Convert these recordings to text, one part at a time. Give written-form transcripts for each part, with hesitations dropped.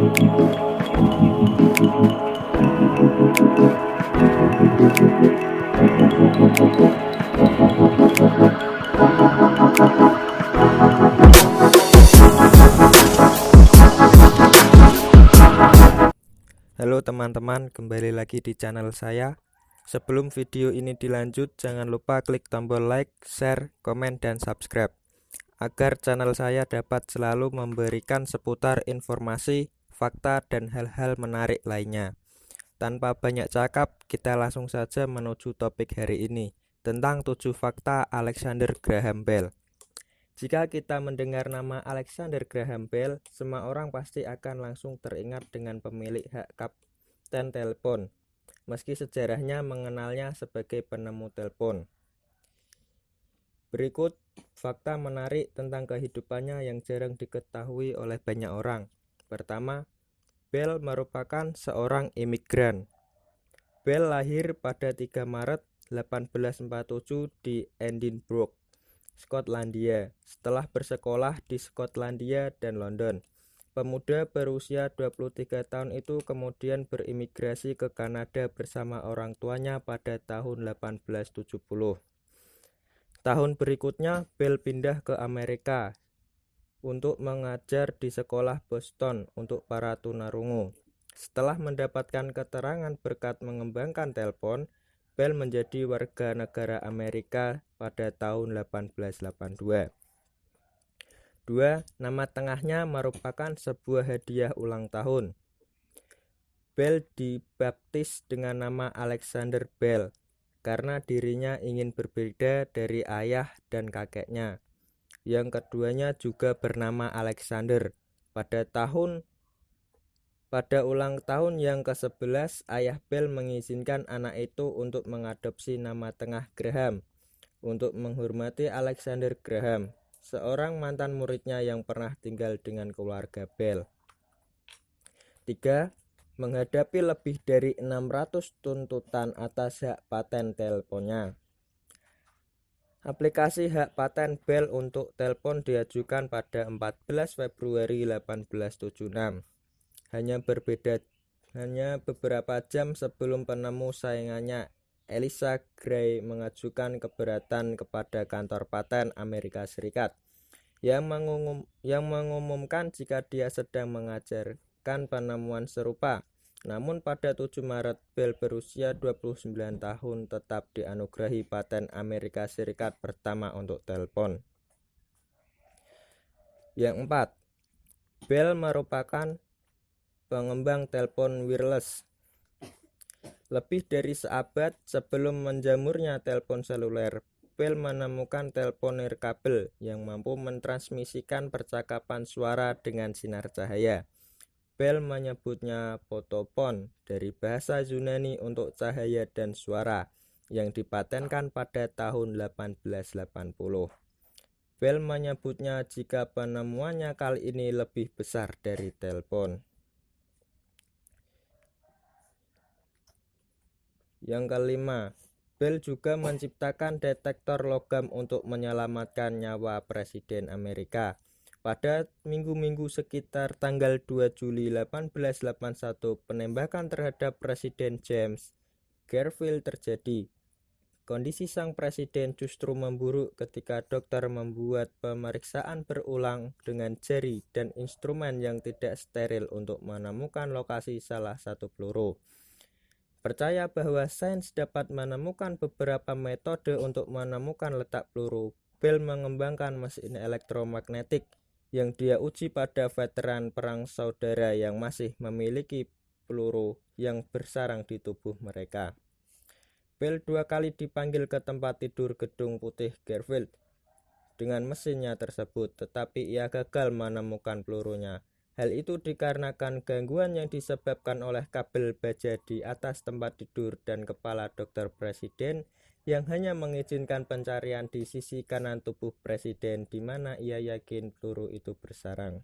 Halo teman-teman, kembali lagi di channel saya. Sebelum video ini dilanjut, jangan lupa klik tombol like, share, komen, dan subscribe agar channel saya dapat selalu memberikan seputar informasi, fakta, dan hal-hal menarik lainnya. Tanpa banyak cakap, kita langsung saja menuju topik hari ini tentang 7 fakta Alexander Graham Bell. Jika kita mendengar nama Alexander Graham Bell, semua orang pasti akan langsung teringat dengan pemilik hak kapten telepon, meski sejarahnya mengenalnya sebagai penemu telepon. Berikut fakta menarik tentang kehidupannya yang jarang diketahui oleh banyak orang. Pertama, Bell merupakan seorang imigran. Bell lahir pada 3 Maret 1847 di Edinburgh, Skotlandia. Setelah bersekolah di Skotlandia dan London, pemuda berusia 23 tahun itu kemudian berimigrasi ke Kanada bersama orang tuanya pada tahun 1870. Tahun berikutnya, Bell pindah ke Amerika untuk mengajar di sekolah Boston untuk para tunarungu. Setelah mendapatkan keterangan berkat mengembangkan telepon, Bell menjadi warga negara Amerika pada tahun 1882. 2. Nama tengahnya merupakan sebuah hadiah ulang tahun. Bell dibaptis dengan nama Alexander Bell karena dirinya ingin berbeda dari ayah dan kakeknya. Yang keduanya juga bernama Alexander. Pada ulang tahun yang ke-11, ayah Bell mengizinkan anak itu untuk mengadopsi nama tengah Graham untuk menghormati Alexander Graham, seorang mantan muridnya yang pernah tinggal dengan keluarga Bell. 3. Menghadapi lebih dari 600 tuntutan atas hak paten teleponnya. Aplikasi hak paten Bell untuk telepon diajukan pada 14 Februari 1876. Hanya beberapa jam sebelum penemu saingannya, Eliza Gray mengajukan keberatan kepada kantor paten Amerika Serikat yang mengumumkan jika dia sedang mengajarkan penemuan serupa. Namun pada 7 Maret, Bell berusia 29 tahun tetap dianugerahi paten Amerika Serikat pertama untuk telepon. Yang 4. Bell merupakan pengembang telepon wireless. Lebih dari seabad sebelum menjamurnya telepon seluler, Bell menemukan telepon nirkabel yang mampu mentransmisikan percakapan suara dengan sinar cahaya. Bell menyebutnya photopon dari bahasa Yunani untuk cahaya dan suara yang dipatenkan pada tahun 1880. Bell menyebutnya jika penemuannya kali ini lebih besar dari telepon. Yang kelima, Bell juga menciptakan detektor logam untuk menyelamatkan nyawa Presiden Amerika. Pada minggu-minggu sekitar tanggal 2 Juli 1881, penembakan terhadap Presiden James Garfield terjadi. Kondisi sang presiden justru memburuk ketika dokter membuat pemeriksaan berulang dengan jari dan instrumen yang tidak steril untuk menemukan lokasi salah satu peluru. Percaya bahwa sains dapat menemukan beberapa metode untuk menemukan letak peluru, Bell mengembangkan mesin elektromagnetik yang dia uji pada veteran perang saudara yang masih memiliki peluru yang bersarang di tubuh mereka. Bell 2 kali dipanggil ke tempat tidur Gedung Putih Garfield dengan mesinnya tersebut, tetapi ia gagal menemukan pelurunya. Hal itu dikarenakan gangguan yang disebabkan oleh kabel baja di atas tempat tidur dan kepala dokter presiden yang hanya mengizinkan pencarian di sisi kanan tubuh presiden di mana ia yakin peluru itu bersarang.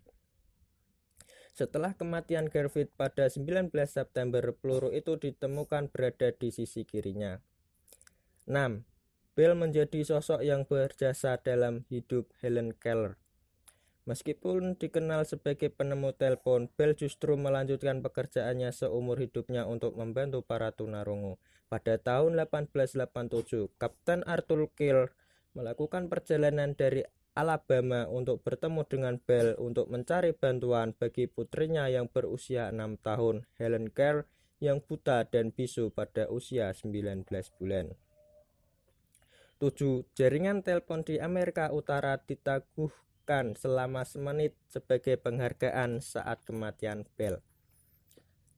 Setelah kematian Garfield pada 19 September, peluru itu ditemukan berada di sisi kirinya. 6. Bell menjadi sosok yang berjasa dalam hidup Helen Keller. Meskipun dikenal sebagai penemu telepon, Bell justru melanjutkan pekerjaannya seumur hidupnya untuk membantu para tunarungu. Pada tahun 1887, Kapten Arthur Kill melakukan perjalanan dari Alabama untuk bertemu dengan Bell untuk mencari bantuan bagi putrinya yang berusia 6 tahun, Helen Keller, yang buta dan bisu pada usia 19 bulan. 7. Jaringan telepon di Amerika Utara ditaguhkan selama semenit sebagai penghargaan saat kematian Bell.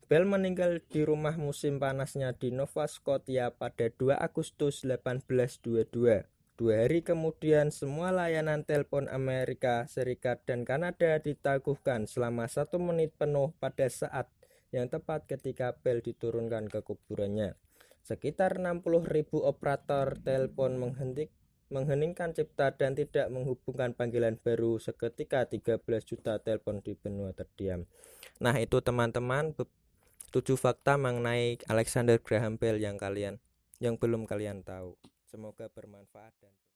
Bell meninggal di rumah musim panasnya di Nova Scotia pada 2 Agustus 1822. 2 hari kemudian, semua layanan telepon Amerika Serikat dan Kanada ditaguhkan selama 1 menit penuh pada saat yang tepat ketika Bell diturunkan ke kuburannya. Sekitar 60.000 operator telepon mengheningkan cipta dan tidak menghubungkan panggilan baru. Seketika 13 juta telepon di benua terdiam. Nah, itu teman-teman 7 fakta mengenai Alexander Graham Bell yang belum kalian tahu. Semoga bermanfaat dan